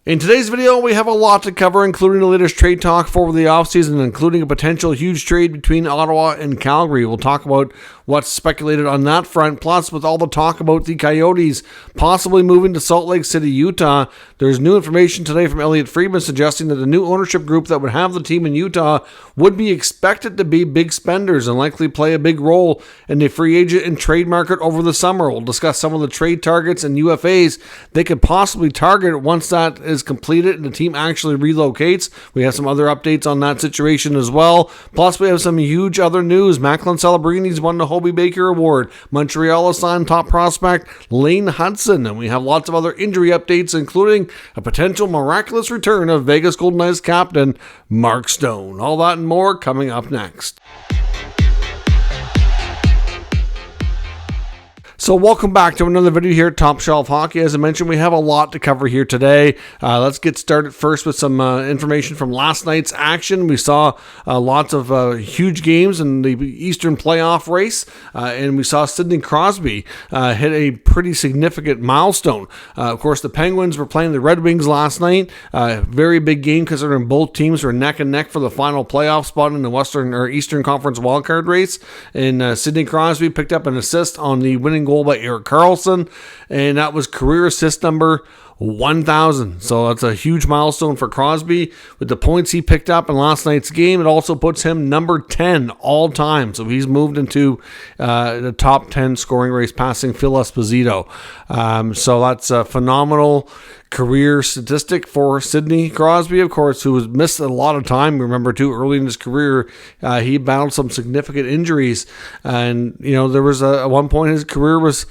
In today's video, we have a lot to cover, including the latest trade talk for the offseason, including a potential huge trade between Ottawa and Calgary. We'll talk about what's speculated on that front, plus with all the talk about the Coyotes possibly moving to Salt Lake City, Utah. There's new information today from Elliotte Friedman suggesting that the new ownership group that would have the team in Utah would be expected to be big spenders and likely play a big role in the free agent and trade market over the summer. We'll discuss some of the trade targets and UFAs they could possibly target once that is completed and the team actually relocates. We have some other updates on that situation as well. Plus, we have some huge other news. Hutson Celebrini's won the Hobey Baker Award. Montreal assigned top prospect Lane Hutson. And we have lots of other injury updates, including a potential miraculous return of Vegas Golden Knights captain Mark Stone. All that and more coming up next. So welcome back to another video here at Top Shelf Hockey. As I mentioned, we have a lot to cover here today. Let's get started first with some information from last night's action. We saw lots of huge games in the Eastern playoff race, and we saw Sidney Crosby hit a pretty significant milestone. Of course, the Penguins were playing the Red Wings last night. Very big game considering both teams were neck and neck for the final playoff spot in the Western or Eastern Conference wildcard race. And Sidney Crosby picked up an assist on the winning goal by Erik Karlsson, and that was career assist number 1,000. So that's a huge milestone for Crosby. With the points he picked up in last night's game, it also puts him number 10 all time. So he's moved into the top 10 scoring race, passing Phil Esposito. So that's a phenomenal career statistic for Sidney Crosby, of course, who has missed a lot of time. Remember, too, early in his career, he battled some significant injuries. And, there was at one point his career was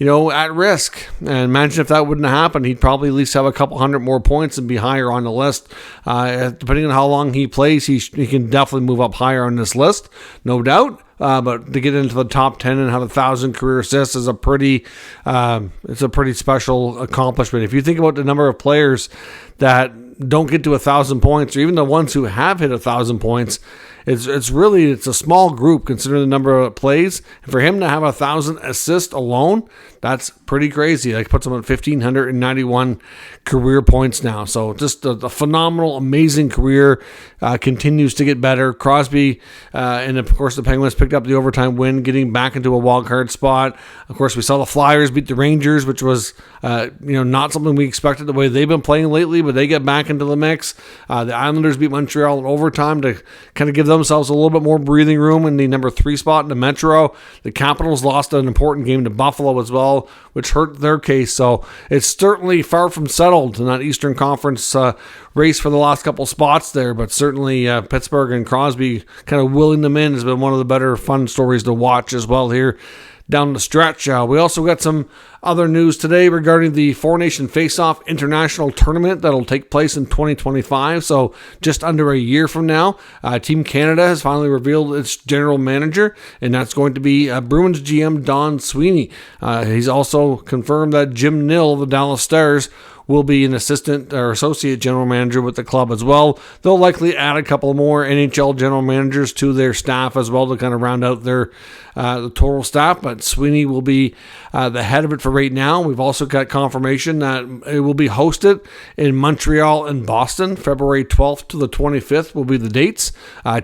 at risk. And imagine if that wouldn't have happened, he'd probably at least have a couple hundred more points and be higher on the list. Depending on how long he plays, he can definitely move up higher on this list, no doubt. But to get into the top 10 and have 1,000 career assists is it's a pretty special accomplishment. If you think about the number of players that don't get to 1,000 points, or even the ones who have hit 1,000 points, it's a small group considering the number of plays. And for him to have 1,000 assists alone, that's pretty crazy. That puts him at 1,591 career points now. So just a phenomenal, amazing career. Continues to get better. Crosby and of course the Penguins picked up the overtime win, getting back into a wild card spot. Of course, we saw the Flyers beat the Rangers, which was not something we expected the way they've been playing lately, but they get back into the mix. The Islanders beat Montreal in overtime to kind of give themselves a little bit more breathing room in the number 3 spot in the Metro. The Capitals lost an important game to Buffalo as well, which hurt their case. So it's certainly far from settled in that Eastern Conference race for the last couple spots there, but certainly Pittsburgh and Crosby kind of wheeling them in has been one of the better fun stories to watch as well here down the stretch. We also got some other news today regarding the Four Nation FaceOff International Tournament that'll take place in 2025, so just under a year from now. Team Canada has finally revealed its general manager, and that's going to be Bruins GM Don Sweeney. He's also confirmed that Jim Nill of the Dallas Stars will be an assistant or associate general manager with the club as well. They'll likely add a couple more NHL general managers to their staff as well to kind of round out their the total staff, but Sweeney will be the head of it for right now. We've also got confirmation that it will be hosted in Montreal and Boston. February 12th to the 25th will be the dates.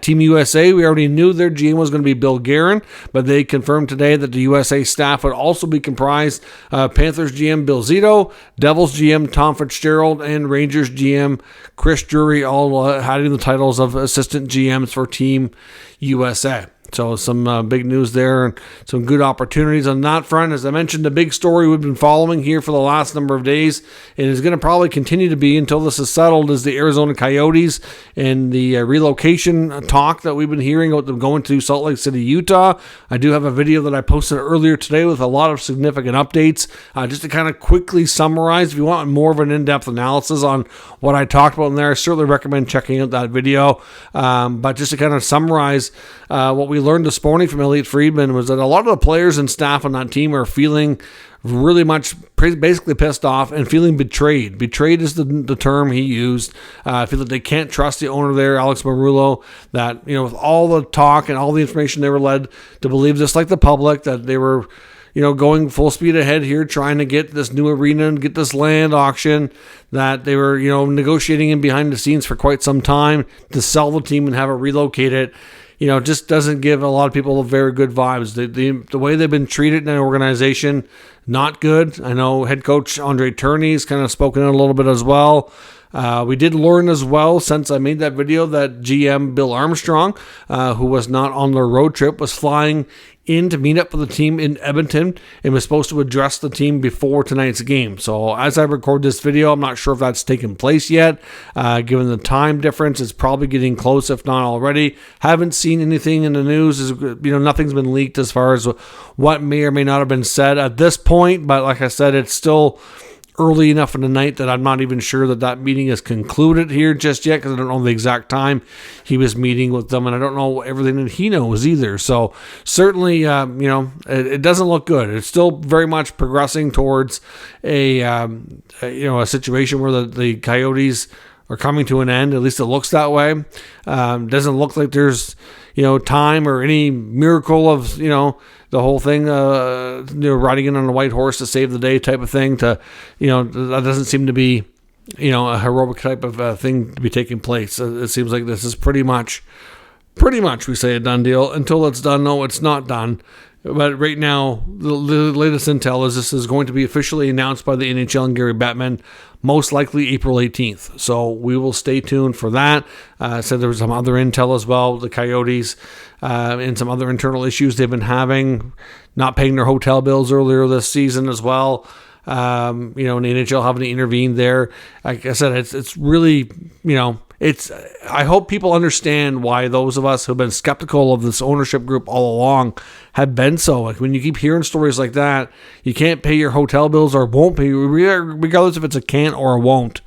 Team USA, we already knew their GM was going to be Bill Guerin, but they confirmed today that the USA staff would also be comprised of Panthers GM Bill Zito, Devils GM Tom Fitzgerald, and Rangers GM Chris Drury, all having the titles of assistant GMs for Team USA. So some big news there and some good opportunities on that front. As I mentioned, the big story we've been following here for the last number of days and is going to probably continue to be until this is settled is the Arizona Coyotes and the relocation talk that we've been hearing about them going to Salt Lake City, Utah. I do have a video that I posted earlier today with a lot of significant updates. Just to kind of quickly summarize, if you want more of an in-depth analysis on what I talked about in there, I certainly recommend checking out that video. But just to kind of summarize what we learned this morning from Elliotte Friedman was that a lot of the players and staff on that team are feeling really much basically pissed off and feeling betrayed. Betrayed is the term he used. I feel that they can't trust the owner there, Alex Muriel, that, with all the talk and all the information they were led to believe, just like the public, that they were going full speed ahead here, trying to get this new arena and get this land auction that they were, negotiating in behind the scenes for quite some time to sell the team and have it relocated. Just doesn't give a lot of people very good vibes. The way they've been treated in an organization, not good. I know head coach Andre Tourigny's kind of spoken in a little bit as well. We did learn as well, since I made that video, that GM Bill Armstrong, who was not on the road trip, was flying in to meet up with the team in Edmonton and was supposed to address the team before tonight's game. So as I record this video, I'm not sure if that's taken place yet. Given the time difference, it's probably getting close, if not already. Haven't seen anything in the news. Nothing's been leaked as far as what may or may not have been said at this point. But like I said, it's still early enough in the night that I'm not even sure that meeting is concluded here just yet, because I don't know the exact time he was meeting with them, and I don't know everything that he knows either. So certainly, it doesn't look good. It's still very much progressing towards a situation where the Coyotes are coming to an end. At least it looks that way. Doesn't look like there's time or any miracle of the whole thing, riding in on a white horse to save the day type of thing. That doesn't seem to be a heroic type of thing to be taking place. It seems like this is pretty much we say a done deal. Until it's done, no, it's not done. But right now, the latest intel is this is going to be officially announced by the NHL and Gary Bettman, most likely April 18th. So we will stay tuned for that. Said there was some other intel as well. The Coyotes and some other internal issues they've been having, not paying their hotel bills earlier this season as well. And the NHL having to intervene there. Like I said, it's really, I hope people understand why those of us who've been skeptical of this ownership group all along have been so. Like, when you keep hearing stories like that, you can't pay your hotel bills or won't pay, regardless if it's a can't or a won't.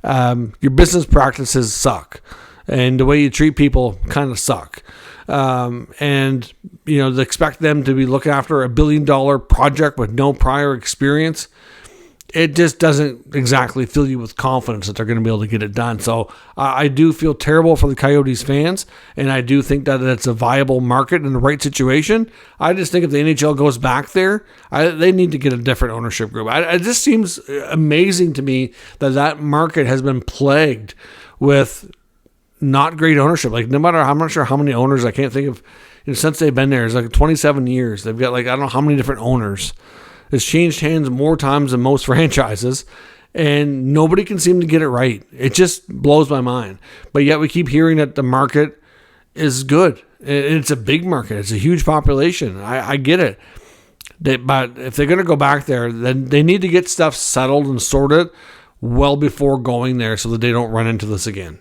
Your business practices suck, and the way you treat people kind of suck. And to expect them to be looking after $1 billion project with no prior experience, it just doesn't exactly fill you with confidence that they're going to be able to get it done. So I do feel terrible for the Coyotes fans, and I do think that it's a viable market in the right situation. I just think if the NHL goes back there, they need to get a different ownership group. It just seems amazing to me that market has been plagued with not great ownership. Like, no matter, I'm not sure how many owners, I can't think of, since they've been there, it's like 27 years. They've got I don't know how many different owners. It's changed hands more times than most franchises, and nobody can seem to get it right. It just blows my mind. But yet we keep hearing that the market is good. It's a big market. It's a huge population. I get it. But if they're going to go back there, then they need to get stuff settled and sorted well before going there so that they don't run into this again.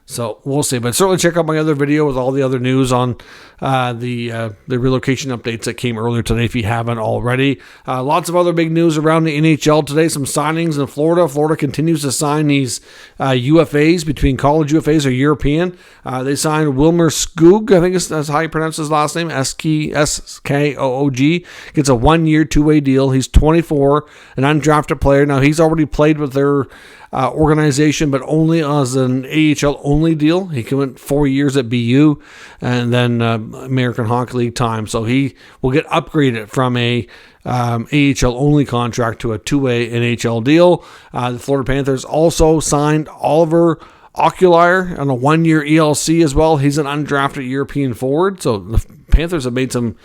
So we'll see. But certainly check out my other video with all the other news on the relocation updates that came earlier today if you haven't already. Lots of other big news around the NHL today. Some signings in Florida. Florida continues to sign these UFAs, between college UFAs or European. They signed Wilmer Skoog, I think that's how you pronounce his last name, Skoog. Gets a 1-year, 2-way deal. He's 24, an undrafted player. Now, he's already played with their organization, but only as an AHL only deal. He went 4 years at BU and then American Hockey League time. So he will get upgraded from a AHL only contract to a 2-way NHL deal. The Florida Panthers also signed Oliver Ocular on a 1-year ELC as well. He's an undrafted European forward. So the Panthers have made some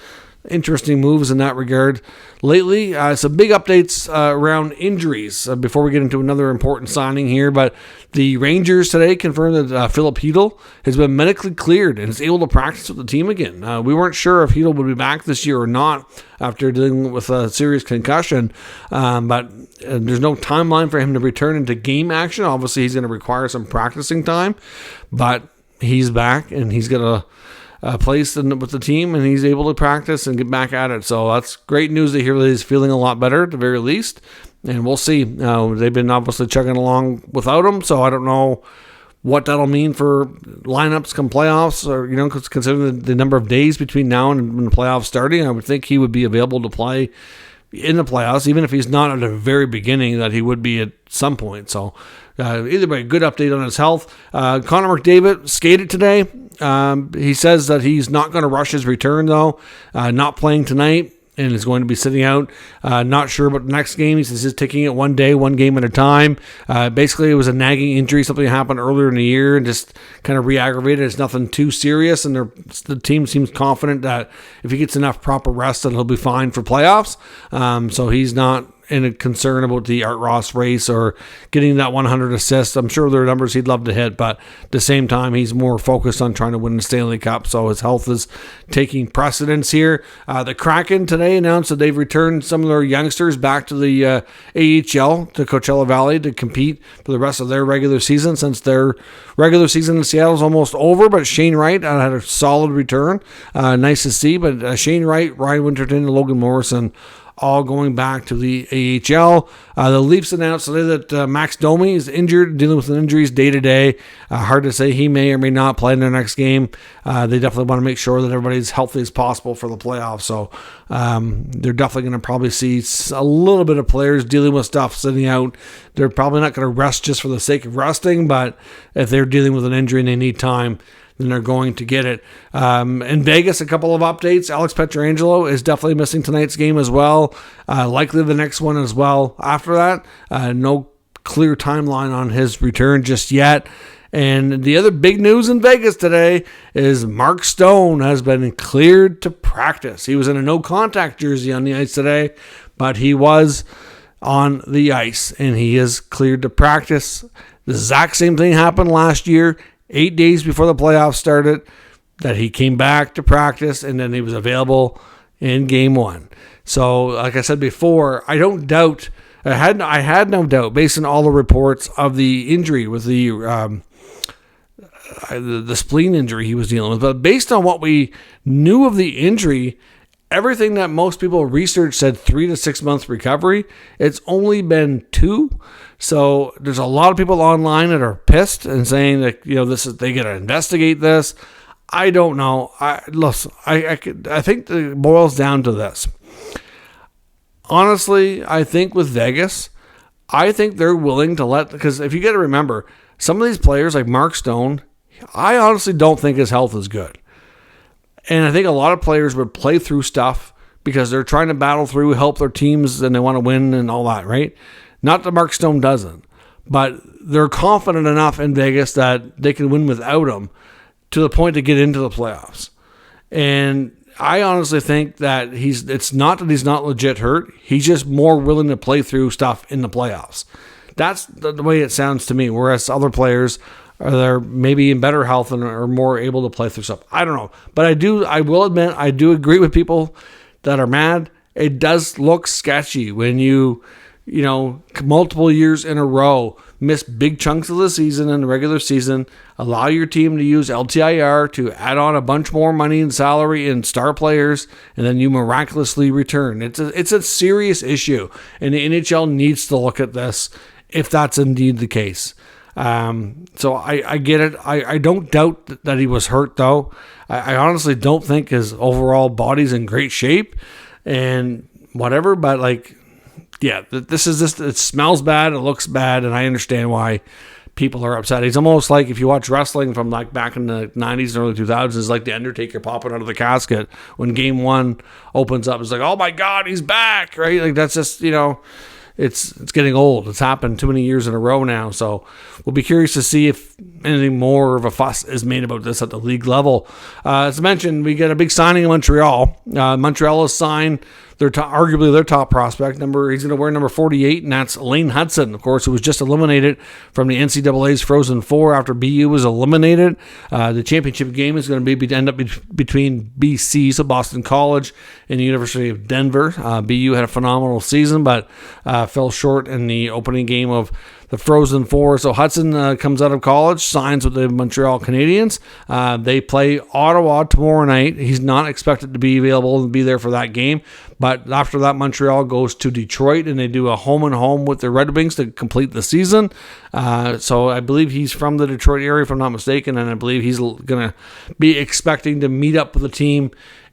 interesting moves in that regard lately. Some big updates around injuries before we get into another important signing here. But the Rangers today confirmed that Filip Chytil has been medically cleared and is able to practice with the team again. We weren't sure if Chytil would be back this year or not after dealing with a serious concussion, but there's no timeline for him to return into game action. Obviously, he's going to require some practicing time, but he's back and he's going to place with the team, and he's able to practice and get back at it. So that's great news to hear that he's feeling a lot better at the very least. And we'll see. They've been obviously chugging along without him, so I don't know what that'll mean for lineups come playoffs, or considering the number of days between now and when the playoffs starting. I would think he would be available to play in the playoffs, even if he's not at the very beginning, that he would be at some point. So either way, good update on his health. Connor McDavid skated today. He says that he's not going to rush his return, though, not playing tonight. and is going to be sitting out. Not sure about the next game. He says he's taking it one day, one game at a time. Basically, it was a nagging injury, something happened earlier in the year and just kind of re-aggravated. It's nothing too serious, and the team seems confident that if he gets enough proper rest, then he'll be fine for playoffs. So he's not in a concern about the Art Ross race or getting that 100 assists. I'm sure there are numbers he'd love to hit, but at the same time, he's more focused on trying to win the Stanley Cup, so his health is taking precedence here. The Kraken today announced that they've returned some of their youngsters back to the AHL, to Coachella Valley, to compete for the rest of their regular season, since their regular season in Seattle is almost over. But Shane Wright had a solid return. Nice to see, but Shane Wright, Ryan Winterton, and Logan Morrison all going back to the AHL. The Leafs announced today that Max Domi is injured, dealing with injuries day to day. Hard to say, he may or may not play in their next game. They definitely want to make sure that everybody's healthy as possible for the playoffs. So they're definitely going to probably see a little bit of players dealing with stuff sitting out. They're probably not going to rest just for the sake of resting, but if they're dealing with an injury and they need time, then they're going to get it. In Vegas, a couple of updates. Alex Pietrangelo is definitely missing tonight's game as well. Likely the next one as well. After that, no clear timeline on his return just yet. And the other big news in Vegas today is Mark Stone has been cleared to practice. He was in a no-contact jersey on the ice today, but he was on the ice, and he is cleared to practice. The exact same thing happened last year. 8 days before the playoffs started, that he came back to practice, and then he was available in game one. So, like I said before, I had no doubt, based on all the reports of the injury with the spleen injury he was dealing with. But based on what we knew of the injury, everything that most people researched said 3 to 6 months recovery. It's only been 2. So there's a lot of people online that are pissed and saying that, they got to investigate this. I don't know. I think it boils down to this. Honestly, I think with Vegas, I think they're willing to because if you got to remember, some of these players like Mark Stone, I honestly don't think his health is good. And I think a lot of players would play through stuff because they're trying to battle through, help their teams, and they want to win and all that, right? Not that Mark Stone doesn't, but they're confident enough in Vegas that they can win without him to the point to get into the playoffs. And I honestly think that it's not that he's not legit hurt. He's just more willing to play through stuff in the playoffs. That's the way it sounds to me, whereas other players are maybe in better health and are more able to play through stuff. I don't know. But I will admit, I do agree with people that are mad. It does look sketchy when you multiple years in a row, miss big chunks of the season in the regular season, allow your team to use LTIR to add on a bunch more money and salary and star players, and then you miraculously return. It's a serious issue, and the NHL needs to look at this if that's indeed the case. So I get it. I don't doubt that he was hurt, though. I honestly don't think his overall body's in great shape and whatever, but this is just, it smells bad, it looks bad, and I understand why people are upset. He's almost like, if you watch wrestling from back in the 90s and early 2000s, it's like the Undertaker popping out of the casket when game one opens up. It's like, oh my God, he's back, right? That's just, it's getting old. It's happened too many years in a row now. So we'll be curious to see if anything more of a fuss is made about this at the league level. As mentioned, we get a big signing in Montreal. Montreal has signed arguably their top prospect. He's going to wear number 48, and that's Lane Hutson, of course, who was just eliminated from the NCAA's Frozen Four after BU was eliminated. The championship game is going to end up between BC, so Boston College, and the University of Denver. BU had a phenomenal season, but fell short in the opening game of the Frozen Four. So Hutson comes out of college, signs with the Montreal Canadiens. They play Ottawa tomorrow night. He's not expected to be available and be there for that game. But after that, Montreal goes to Detroit, and they do a home-and-home with the Red Wings to complete the season. So I believe he's from the Detroit area, if I'm not mistaken, and I believe he's going to be expecting to meet up with the team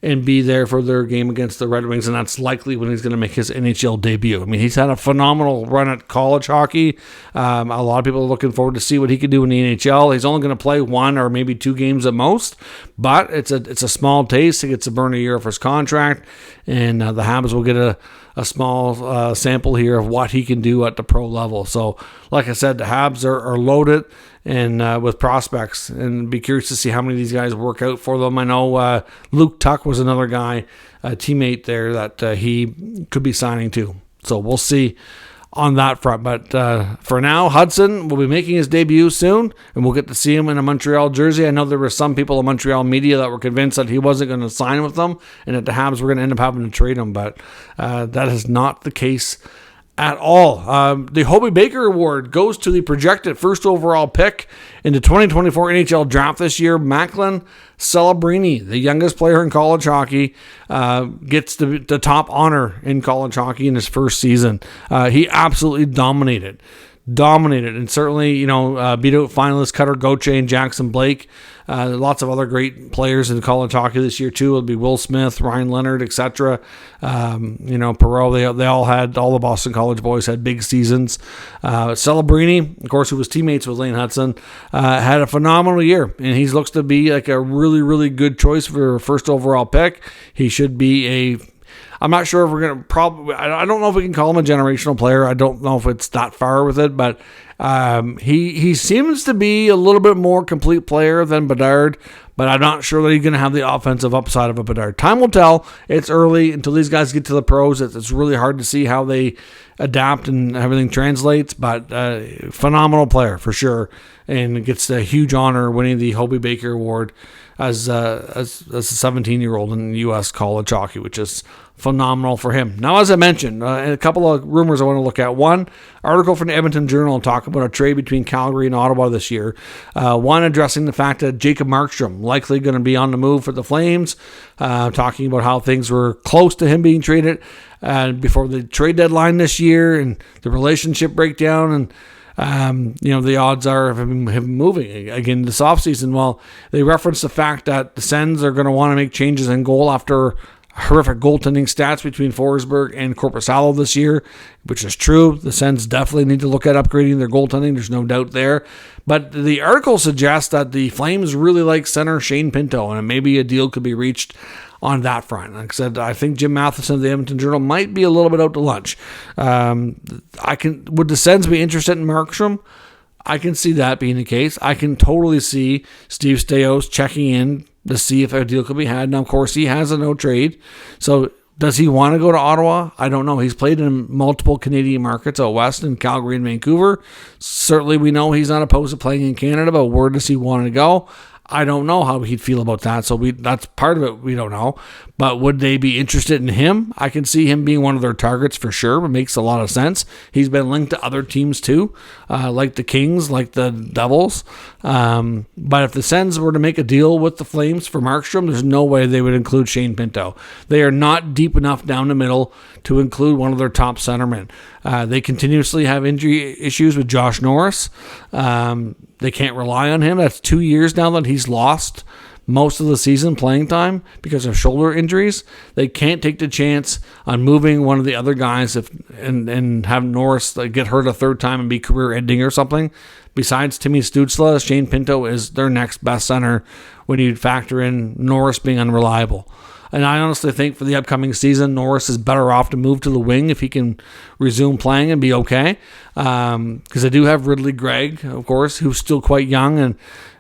and be there for their game against the Red Wings, and that's likely when he's going to make his NHL debut. I mean, he's had a phenomenal run at college hockey. A lot of people are looking forward to see what he can do in the NHL. He's only going to play 1 or maybe 2 games at most, but it's a small taste. He gets to burn a year of his contract, and the Habs will get a small sample here of what he can do at the pro level. So, like I said, the Habs are loaded and with prospects, and be curious to see how many of these guys work out for them. I know Luke Tuck was another guy, a teammate there that he could be signing to. So we'll see on that front. But for now, Hutson will be making his debut soon, and we'll get to see him in a Montreal jersey. I know there were some people in Montreal media that were convinced that he wasn't going to sign with them and that the Habs were going to end up having to trade him, but that is not the case at all. The Hobey Baker Award goes to the projected first overall pick in the 2024 NHL draft this year. Hutson Celebrini, the youngest player in college hockey, gets the top honor in college hockey in his first season. He absolutely dominated, and certainly, beat out finalists Cutter Gauthier and Jackson Blake. Lots of other great players in college hockey this year too. It'll be Will Smith, Ryan Leonard, etc. Perot. They all the Boston College boys had big seasons. Celebrini, of course, who was teammates with Lane Hutson, had a phenomenal year, and he looks to be like a really, really good choice for a first overall pick. He should be I'm not sure if we're going to I don't know if we can call him a generational player. I don't know if it's that far with it, but he seems to be a little bit more complete player than Bedard, but I'm not sure that he's going to have the offensive upside of a Bedard. Time will tell. It's early until these guys get to the pros. It's really hard to see how they adapt and everything translates, but phenomenal player for sure, and gets a huge honor winning the Hobey Baker Award as a 17-year-old in U.S. college hockey, which is phenomenal for him. Now, as I mentioned, a couple of rumors I want to look at. One article from the Edmonton Journal talking about a trade between Calgary and Ottawa this year. One addressing the fact that Jacob Markstrom likely going to be on the move for the Flames, talking about how things were close to him being traded before the trade deadline this year, and the relationship breakdown, and the odds are of him moving again this offseason. Well, they reference the fact that the Sens are going to want to make changes in goal after horrific goaltending stats between Forsberg and Korpisalo this year, which is true. The Sens definitely need to look at upgrading their goaltending. There's no doubt there. But the article suggests that the Flames really like center Shane Pinto, and maybe a deal could be reached on that front. Like I said, I think Jim Matheson of the Edmonton Journal might be a little bit out to lunch. Would the Sens be interested in Markstrom? I can see that being the case. I can totally see Steve Staios checking in to see if a deal could be had. Now, of course, he has a no trade. So does he want to go to Ottawa? I don't know. He's played in multiple Canadian markets out west in Calgary and Vancouver. Certainly we know he's not opposed to playing in Canada, but where does he want to go? I don't know how he'd feel about that. So that's part of it. We don't know. But would they be interested in him? I can see him being one of their targets for sure. It makes a lot of sense. He's been linked to other teams too, like the Kings, like the Devils. But if the Sens were to make a deal with the Flames for Markstrom, there's no way they would include Shane Pinto. They are not deep enough down the middle to include one of their top centermen. They continuously have injury issues with Josh Norris. They can't rely on him. That's 2 years now that he's lost most of the season playing time because of shoulder injuries. They can't take the chance on moving one of the other guys and have Norris get hurt a third time and be career-ending or something. Besides Timmy Stützle, Shane Pinto is their next best center when you factor in Norris being unreliable. And I honestly think for the upcoming season, Norris is better off to move to the wing if he can resume playing and be okay. Because I do have Ridley Gregg, of course, who's still quite young. And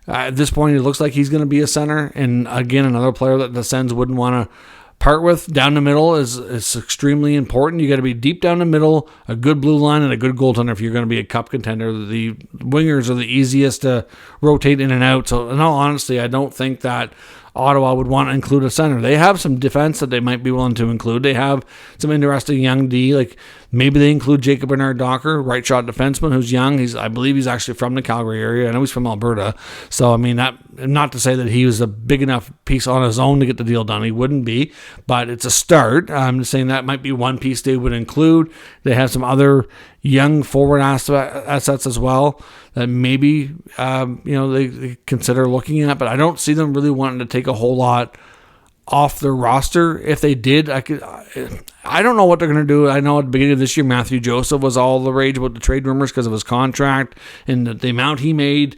at this point, it looks like he's going to be a center. And again, another player that the Sens wouldn't want to part with. Down the middle is extremely important. You got to be deep down the middle, a good blue line, and a good goaltender if you're going to be a cup contender. The wingers are the easiest to rotate in and out. So in all honesty, I don't think that Ottawa would want to include a center. They have some defense that they might be willing to include. They have some interesting young D, like maybe they include Jacob Bernard-Docker, right shot defenseman who's young. I believe he's actually from the Calgary area. I know he's from Alberta. So, I mean, that not to say that he was a big enough piece on his own to get the deal done. He wouldn't be, but it's a start. I'm just saying that might be one piece they would include. They have some other young forward assets as well that maybe they consider looking at, but I don't see them really wanting to take a whole lot off their roster. If they did, I don't know what they're going to do. I know at the beginning of this year, Matthew Joseph was all the rage about the trade rumors because of his contract, and the amount he made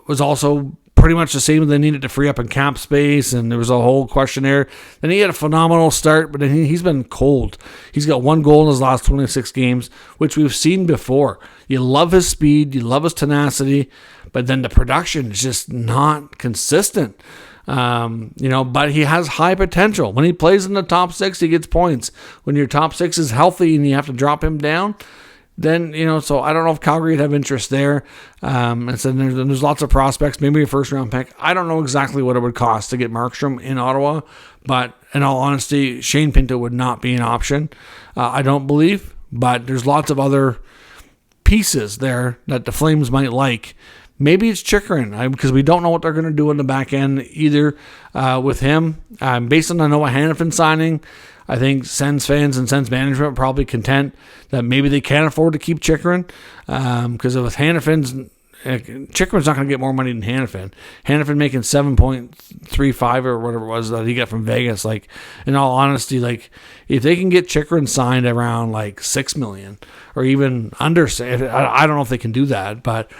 was also pretty much the same. They needed to free up in cap space, and there was a whole question there. Then he had a phenomenal start, but then he's been cold. He's got 1 goal in his last 26 games, which we've seen before. You love his speed, you love his tenacity, but then the production is just not consistent. But he has high potential. When he plays in the top 6, he gets points. When your top 6 is healthy and you have to drop him down, then, so I don't know if Calgary would have interest there. And so there's lots of prospects, maybe a first-round pick. I don't know exactly what it would cost to get Markstrom in Ottawa, but in all honesty, Shane Pinto would not be an option, I don't believe. But there's lots of other pieces there that the Flames might like. Maybe it's Chytil, because we don't know what they're going to do in the back end either with him. Based on the Noah Hannafin signing, I think Sens fans and Sens management are probably content that maybe they can't afford to keep Chytil, because with Hannafin's, Chytil's not going to get more money than Hannafin. Hannafin making 7.35 or whatever it was that he got from Vegas. Like, in all honesty, like, if they can get Chytil signed around like $6 million or even under, I don't know if they can do that, but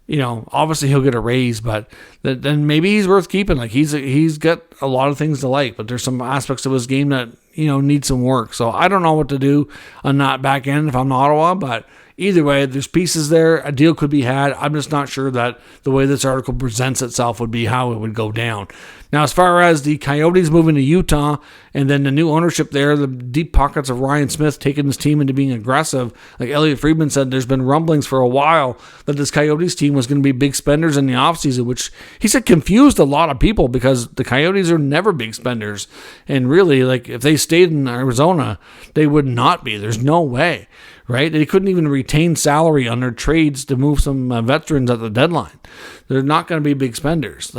obviously he'll get a raise, but then maybe he's worth keeping. Like, he's got a lot of things to like, but there's some aspects of his game that need some work. So I don't know what to do on that back end if I'm Ottawa, but either way, there's pieces there. A deal could be had. I'm just not sure that the way this article presents itself would be how it would go down. Now, as far as the Coyotes moving to Utah and then the new ownership there, the deep pockets of Ryan Smith taking his team into being aggressive, like Elliot Friedman said, there's been rumblings for a while that this Coyotes team was going to be big spenders in the offseason, which he said confused a lot of people because the Coyotes are never big spenders. And really, like, if they stayed in Arizona, they would not be. There's no way. Right? They couldn't even retain salary on their trades to move some veterans at the deadline. They're not going to be big spenders.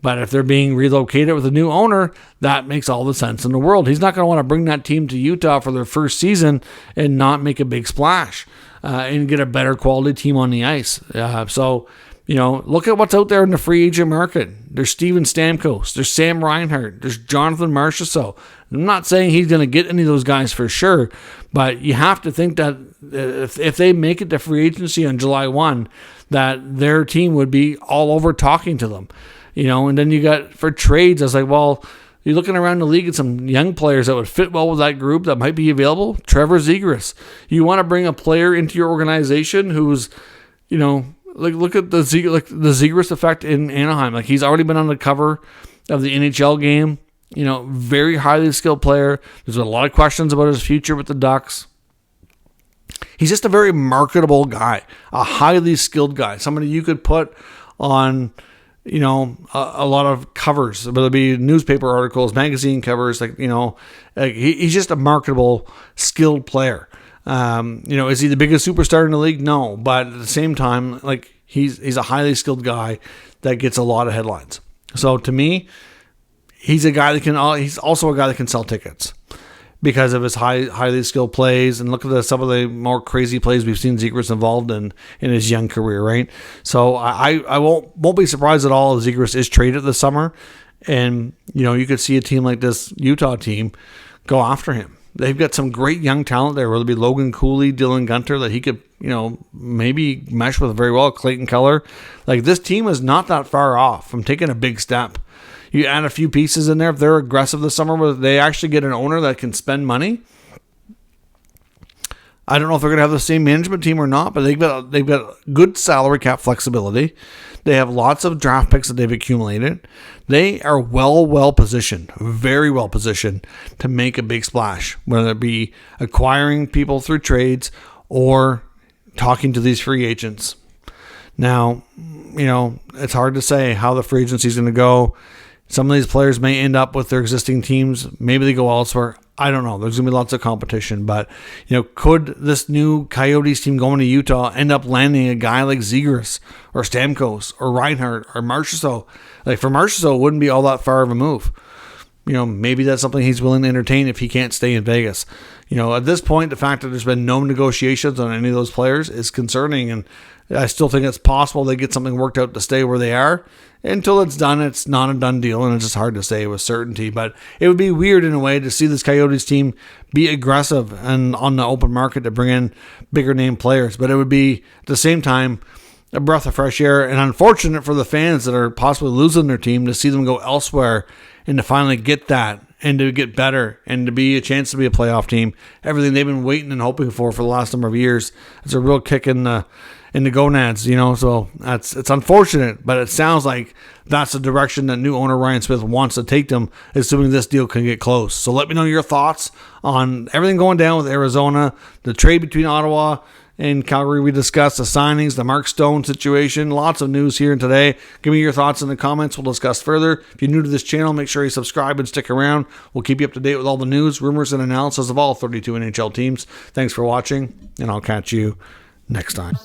But if they're being relocated with a new owner, that makes all the sense in the world. He's not going to want to bring that team to Utah for their first season and not make a big splash and get a better quality team on the ice. So look at what's out there in the free agent market. There's Steven Stamkos. There's Sam Reinhart. There's Jonathan Marchessault. I'm not saying he's going to get any of those guys for sure, but you have to think that if they make it to free agency on July 1, that their team would be all over talking to them. And then you got for trades, I was like, well, you're looking around the league at some young players that would fit well with that group that might be available. Trevor Zegras. You want to bring a player into your organization who's, like, look at the Zegras effect in Anaheim. Like, he's already been on the cover of the NHL game. Very highly skilled player. There's a lot of questions about his future with the Ducks. He's just a very marketable guy, a highly skilled guy, somebody you could put on, a lot of covers, whether it be newspaper articles, magazine covers, he's just a marketable, skilled player. Is he the biggest superstar in the league? No, but at the same time, like, he's a highly skilled guy that gets a lot of headlines. So to me, he's a guy that he's also a guy that can sell tickets because of his highly skilled plays. And look at some of the more crazy plays we've seen Zegras involved in his young career, right? So I won't be surprised at all if Zegras is traded this summer. And, you could see a team like this Utah team go after him. They've got some great young talent there, whether it be Logan Cooley, Dylan Gunter, that he could, maybe mesh with very well, Clayton Keller. Like, this team is not that far off from taking a big step. You add a few pieces in there. If they're aggressive this summer, where they actually get an owner that can spend money. I don't know if they're going to have the same management team or not, but they've got good salary cap flexibility. They have lots of draft picks that they've accumulated. They are well positioned, very well positioned to make a big splash, whether it be acquiring people through trades or talking to these free agents. Now, it's hard to say how the free agency is going to go. Some of these players may end up with their existing teams. Maybe they go elsewhere. I don't know. There's going to be lots of competition. But, could this new Coyotes team going to Utah end up landing a guy like Zegras or Stamkos or Reinhart or Marchessault? Like, for Marchessault, it wouldn't be all that far of a move. Maybe that's something he's willing to entertain if he can't stay in Vegas. At this point, the fact that there's been no negotiations on any of those players is concerning, and I still think it's possible they get something worked out to stay where they are. Until it's done, it's not a done deal, and it's just hard to say with certainty. But it would be weird in a way to see this Coyotes team be aggressive and on the open market to bring in bigger name players. But it would be, at the same time, a breath of fresh air, and unfortunate for the fans that are possibly losing their team to see them go elsewhere and to finally get that and to get better and to be a chance to be a playoff team. Everything they've been waiting and hoping for the last number of years. It's a real kick in the gonads, so it's unfortunate, but it sounds like that's the direction that new owner Ryan Smith wants to take them, assuming this deal can get close. So let me know your thoughts on everything going down with Arizona, the trade between Ottawa and Calgary. We discussed the signings, the Mark Stone situation, lots of news here today. Give me your thoughts in the comments. We'll discuss further. If you're new to this channel, make sure you subscribe and stick around. We'll keep you up to date with all the news, rumors, and analysis of all 32 NHL teams. Thanks for watching, and I'll catch you next time.